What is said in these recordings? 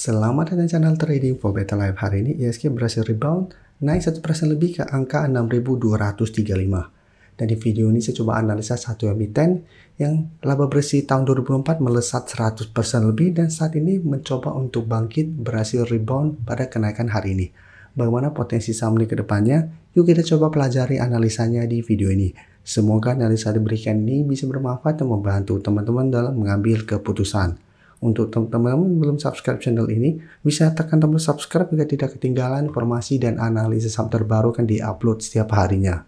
Selamat datang di channel Trading for Better Life. Hari ini ISG berhasil rebound naik 1% lebih ke angka 6.235. Dan di video ini saya coba analisa satu emiten yang laba bersih tahun 2004 melesat 100% lebih dan saat ini mencoba untuk bangkit berhasil rebound pada kenaikan hari ini. Bagaimana potensi saham ini ke depannya? Yuk kita coba pelajari analisanya di video ini. Semoga analisa diberikan ini bisa bermanfaat dan membantu teman-teman dalam mengambil keputusan. Untuk teman-teman yang belum subscribe channel ini, bisa tekan tombol subscribe agar tidak ketinggalan informasi dan analisis saham terbaru kan di-upload setiap harinya.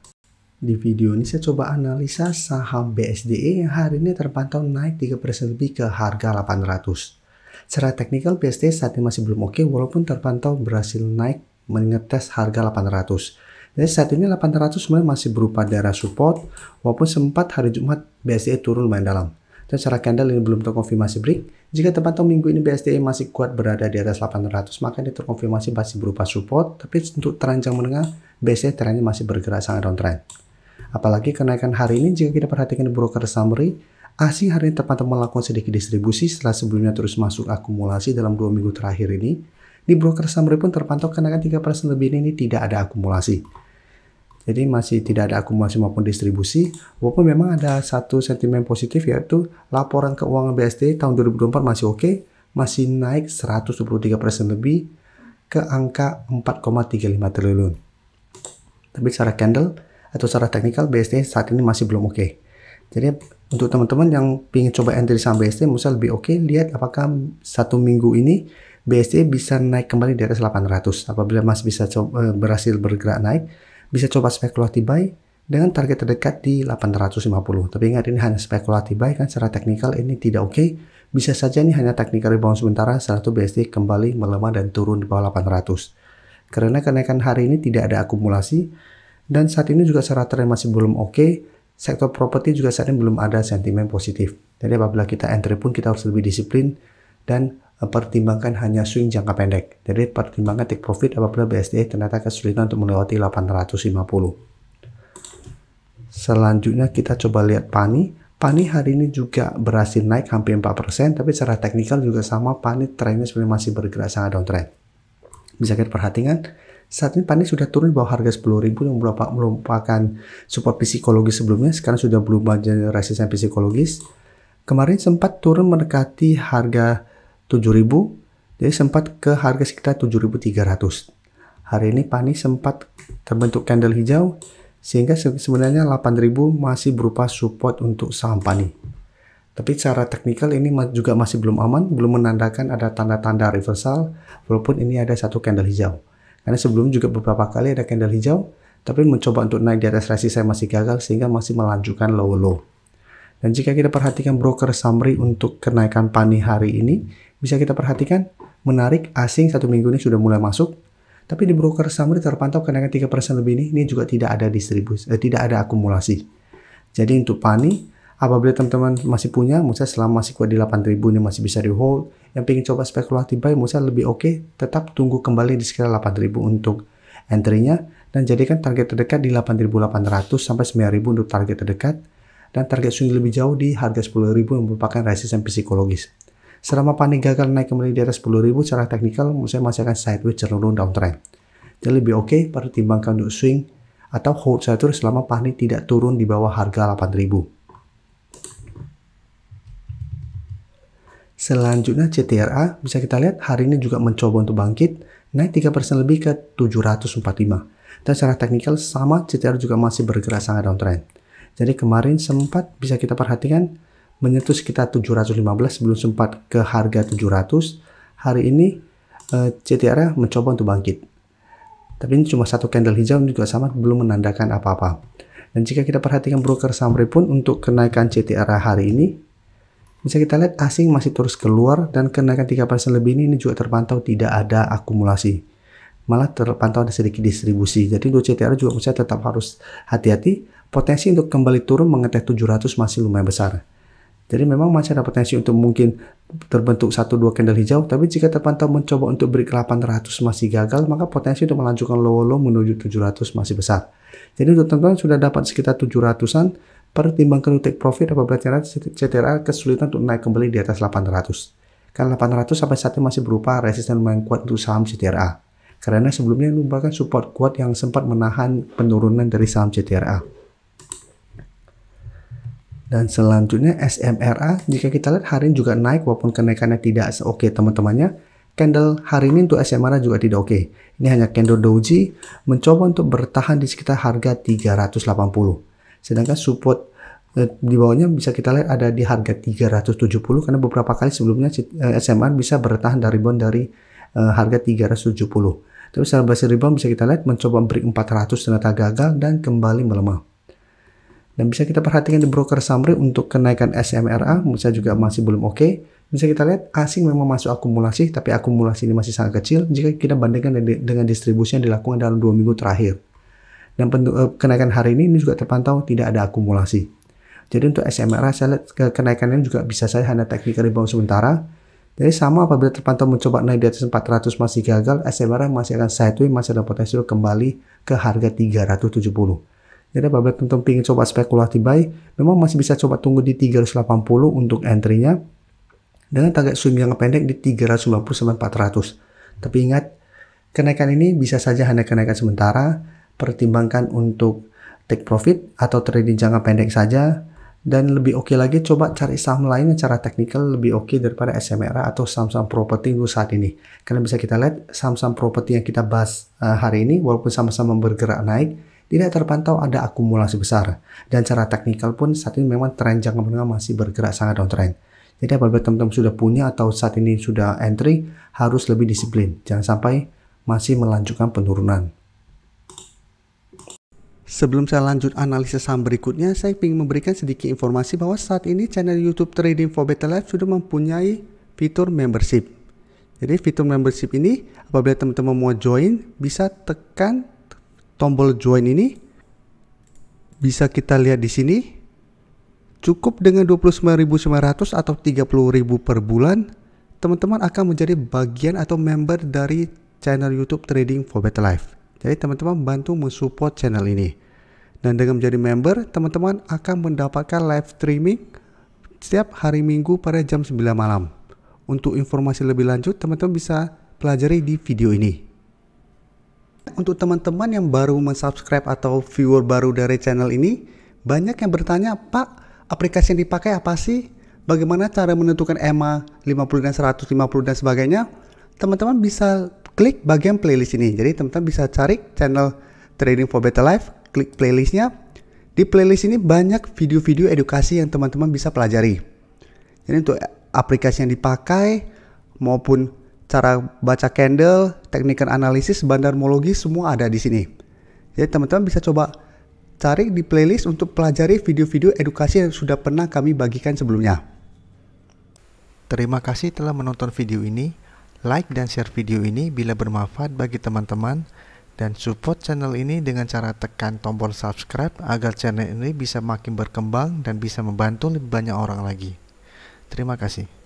Di video ini saya coba analisa saham BSDE yang hari ini terpantau naik 3% lebih ke harga 800. Secara teknikal BSDE saat ini masih belum oke walaupun terpantau berhasil naik mengetes harga 800. Jadi saat ini 800 sebenarnya masih berupa daerah support walaupun sempat hari Jumat BSDE turun lumayan dalam. Dan secara candle ini belum terkonfirmasi break. Jika terpantau minggu ini BSDE masih kuat berada di atas 800, maka ini terkonfirmasi masih berupa support. Tapi untuk tren jangka menengah, BSDE trennya masih bergerak sangat downtrend. Apalagi kenaikan hari ini jika kita perhatikan di broker summary, asing hari ini terpantau melakukan sedikit distribusi setelah sebelumnya terus masuk akumulasi dalam 2 minggu terakhir ini. Di broker summary pun terpantau kenaikan 3% lebih ini tidak ada akumulasi. Jadi masih tidak ada akumulasi maupun distribusi, walaupun memang ada satu sentimen positif yaitu laporan keuangan BSDE tahun 2024 masih oke, masih naik 123% lebih ke angka 4,35 triliun. Tapi secara candle atau secara teknikal BSDE saat ini masih belum oke. Jadi untuk teman-teman yang ingin coba entry saham BSDE, misalnya lebih oke, lihat apakah satu minggu ini BSDE bisa naik kembali di atas 800. Apabila masih bisa berhasil bergerak naik, bisa coba spekulatif buy dengan target terdekat di 850. Tapi ingat ini hanya spekulatif buy kan secara teknikal ini tidak oke. Bisa saja ini hanya technical rebound sementara setelah itu BSDE kembali melemah dan turun di bawah 800. Karena kenaikan hari ini tidak ada akumulasi dan saat ini juga secara tren masih belum oke. Sektor properti juga saat ini belum ada sentimen positif. Jadi apabila kita entry pun kita harus lebih disiplin dan pertimbangkan hanya swing jangka pendek. Jadi pertimbangkan take profit apabila BSDE ternyata kesulitan untuk melewati 850. Selanjutnya kita coba lihat PANI. PANI hari ini juga berhasil naik hampir 4%, tapi secara teknikal juga sama, PANI trennya sebenarnya masih bergerak sangat downtrend. Bisa kita perhatikan, saat ini PANI sudah turun di bawah harga 10.000 yang merupakan support psikologis sebelumnya, sekarang sudah berubah jadi resisten psikologis. Kemarin sempat turun mendekati harga 7.000, jadi sempat ke harga sekitar 7.300. Hari ini PANI sempat terbentuk candle hijau, sehingga sebenarnya 8.000 masih berupa support untuk saham PANI. Tapi secara teknikal ini juga masih belum aman, belum menandakan ada tanda-tanda reversal, walaupun ini ada satu candle hijau. Karena sebelum juga beberapa kali ada candle hijau, tapi mencoba untuk naik di atas resisten masih gagal, sehingga masih melanjutkan low. Dan jika kita perhatikan broker summary untuk kenaikan PANI hari ini, bisa kita perhatikan menarik asing satu minggu ini sudah mulai masuk. Tapi di broker summary terpantau kenaikan 3% lebih ini juga tidak ada distribusi, tidak ada akumulasi. Jadi untuk PANI, apabila teman-teman masih punya, misalnya selama masih kuat di 8.000 ini masih bisa di hold. Yang ingin coba spekulatif buy, misalnya lebih oke, tetap tunggu kembali di sekitar 8.000 untuk entry-nya. Dan jadikan target terdekat di 8.800 sampai 9.000 untuk target terdekat. Dan target swing lebih jauh di harga 10.000 yang merupakan resisten psikologis. Selama PANI gagal naik kembali di atas 10.000 secara teknikal, saya masih akan sideways cenderung downtrend. Jadi lebih oke pertimbangkan untuk swing atau hold satu selama PANI tidak turun di bawah harga 8.000. Selanjutnya CTRA, bisa kita lihat hari ini juga mencoba untuk bangkit, naik 3% lebih ke 745. Dan secara teknikal sama, CTRA juga masih bergerak sangat downtrend. Jadi kemarin sempat bisa kita perhatikan menyentuh sekitar 715 sebelum sempat ke harga 700. Hari ini CTRA mencoba untuk bangkit. Tapi ini cuma satu candle hijau juga sama belum menandakan apa-apa. Dan jika kita perhatikan broker summary pun untuk kenaikan CTRA hari ini, bisa kita lihat asing masih terus keluar dan kenaikan 3% lebih ini juga terpantau tidak ada akumulasi. Malah terpantau ada sedikit distribusi. Jadi untuk CTRA juga saya tetap harus hati-hati. Potensi untuk kembali turun mengetes 700 masih lumayan besar. Jadi memang masih ada potensi untuk mungkin terbentuk 1-2 candle hijau, tapi jika terpantau mencoba untuk break 800 masih gagal, maka potensi untuk melanjutkan low menuju 700 masih besar. Jadi untuk teman-teman sudah dapat sekitar 700-an, pertimbangkan untuk take profit apabila CTRA kesulitan untuk naik kembali di atas 800. Karena 800 sampai saat ini masih berupa resisten lumayan kuat untuk saham CTRA. Karena sebelumnya ini merupakan support kuat yang sempat menahan penurunan dari saham CTRA. Dan selanjutnya SMRA, jika kita lihat hari ini juga naik walaupun kenaikannya tidak oke teman-temannya. Candle hari ini untuk SMRA juga tidak oke. Ini hanya candle doji mencoba untuk bertahan di sekitar harga 380. Sedangkan support di bawahnya bisa kita lihat ada di harga 370 karena beberapa kali sebelumnya SMRA bisa bertahan dari rebound dari harga 370. Tapi secara berhasil rebound bisa kita lihat mencoba break 400 ternyata gagal dan kembali melemah. Dan bisa kita perhatikan di broker summary untuk kenaikan SMRA bisa juga masih belum oke. Bisa kita lihat asing memang masuk akumulasi, tapi akumulasi ini masih sangat kecil jika kita bandingkan dengan distribusi yang dilakukan dalam 2 minggu terakhir. Dan kenaikan hari ini juga terpantau tidak ada akumulasi. Jadi untuk SMRA saya lihat kenaikannya juga bisa saja hanya technical rebound sementara. Jadi sama apabila terpantau mencoba naik di atas 400 masih gagal, SMRA masih akan sideways, masih ada potensi kembali ke harga 370. Jadi apabila teman-teman ingin coba spekulasi buy, memang masih bisa coba tunggu di 380 untuk entry-nya. Dengan target swing jangka pendek di 390-400. Tapi ingat, kenaikan ini bisa saja hanya kenaikan sementara. Pertimbangkan untuk take profit atau trading jangka pendek saja. Dan lebih oke lagi coba cari saham lain yang secara teknikal lebih oke daripada SMRA atau saham-saham properti untuk saat ini. Karena bisa kita lihat saham-saham properti yang kita bahas hari ini walaupun sama-sama bergerak naik, tidak terpantau ada akumulasi besar. Dan secara teknikal pun saat ini memang tren jangka menengah masih bergerak sangat downtrend. Jadi apabila teman-teman sudah punya atau saat ini sudah entry, harus lebih disiplin. Jangan sampai masih melanjutkan penurunan. Sebelum saya lanjut analisis saham berikutnya, saya ingin memberikan sedikit informasi bahwa saat ini channel YouTube Trading for Better Life sudah mempunyai fitur membership. Jadi fitur membership ini apabila teman-teman mau join, bisa tekan tombol join ini. Bisa kita lihat di sini. Cukup dengan 29.900 atau 30.000 per bulan, teman-teman akan menjadi bagian atau member dari channel YouTube Trading for Better Life. Jadi teman-teman bantu mensupport channel ini. Dan dengan menjadi member, teman-teman akan mendapatkan live streaming setiap hari Minggu pada jam 9 malam. Untuk informasi lebih lanjut, teman-teman bisa pelajari di video ini. Untuk teman-teman yang baru mensubscribe atau viewer baru dari channel ini, banyak yang bertanya, Pak, aplikasi yang dipakai apa sih? Bagaimana cara menentukan EMA 50 dan 150 dan sebagainya? Teman-teman bisa klik bagian playlist ini. Jadi teman-teman bisa cari channel Trading for Better Life, klik playlistnya. Di playlist ini banyak video-video edukasi yang teman-teman bisa pelajari. Jadi untuk aplikasi yang dipakai maupun cara baca candle, teknikal analisis, bandarmologi semua ada di sini. Jadi teman-teman bisa coba cari di playlist untuk pelajari video-video edukasi yang sudah pernah kami bagikan sebelumnya. Terima kasih telah menonton video ini. Like dan share video ini bila bermanfaat bagi teman-teman. Dan support channel ini dengan cara tekan tombol subscribe agar channel ini bisa makin berkembang dan bisa membantu lebih banyak orang lagi. Terima kasih.